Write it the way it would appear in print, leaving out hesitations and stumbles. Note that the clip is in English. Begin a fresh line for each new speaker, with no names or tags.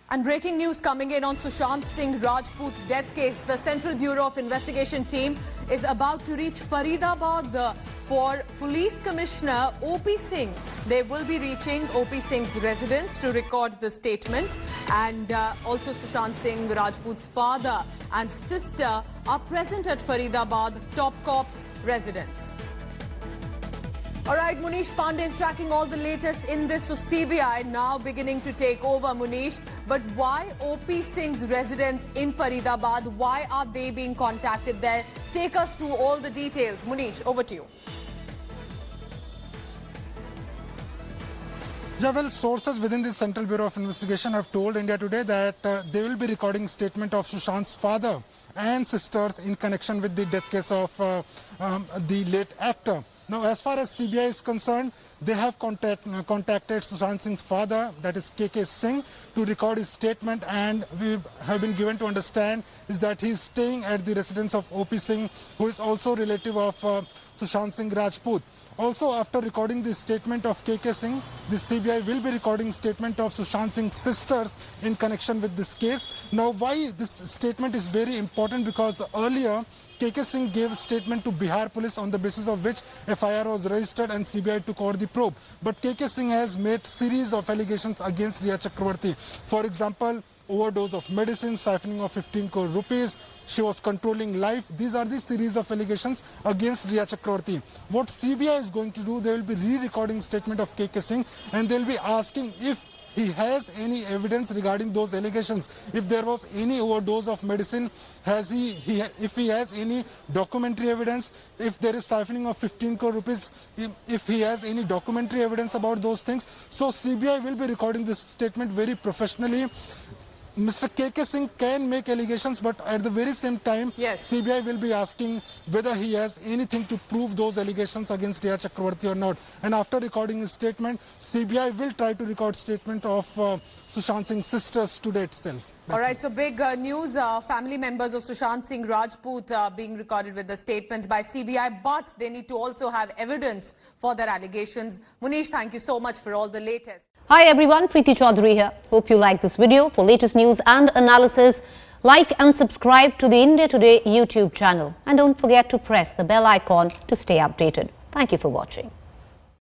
And breaking news coming in on Sushant Singh Rajput death case. The Central Bureau of Investigation team is about to reach Faridabad for Police Commissioner O.P. Singh. They will be reaching O.P. Singh's residence to record the statement. And also Sushant Singh Rajput's father and sister are present at Faridabad Top Corps residence. All right, Munish Pandey is tracking all the latest in this. So CBI now beginning to take over, Munish. But why O.P. Singh's residence in Faridabad? Why are they being contacted there? Take us through all the details. Munish, over to you.
Yeah, well, sources within the Central Bureau of Investigation have told India Today that they will be recording statement of Sushant's father and sisters in connection with the death case of the late actor. Now, as far as CBI is concerned, they have contacted Sushant Singh's father, that is KK Singh, to record his statement, and we have been given to understand is that he is staying at the residence of O.P. Singh, who is also relative of Sushant Singh Rajput. Also, after recording the statement of KK Singh, the CBI will be recording statement of Sushant Singh's sisters in connection with this case. Now, why this statement is very important, because earlier KK Singh gave a statement to Bihar police on the basis of which FIR was registered and CBI took over the probe. But KK Singh has made series of allegations against Riya Chakravarti. For example, overdose of medicine, siphoning of 15 crore rupees, she was controlling life. These are the series of allegations against Riya Chakravarti. What CBI is going to do, they will be re-recording statement of KK Singh and they will be asking if he has any evidence regarding those allegations. If there was any overdose of medicine, if he has any documentary evidence, if there is siphoning of 15 crore rupees, if he has any documentary evidence about those things. So CBI will be recording this statement very professionally. Mr. KK Singh can make allegations, but at the very same time, yes, CBI will be asking whether he has anything to prove those allegations against Riya Chakravarti or not. And after recording his statement, CBI will try to record statement of Sushant Singh's sisters today itself.
All right, so big news. Family members of Sushant Singh Rajput being recorded with the statements by CBI, but they need to also have evidence for their allegations. Munish, thank you so much for all the latest.
Hi everyone, Preeti Chaudhary here. Hope you like this video. For latest news and analysis, like and subscribe to the India Today YouTube channel. And don't forget to press the bell icon to stay updated. Thank you for watching.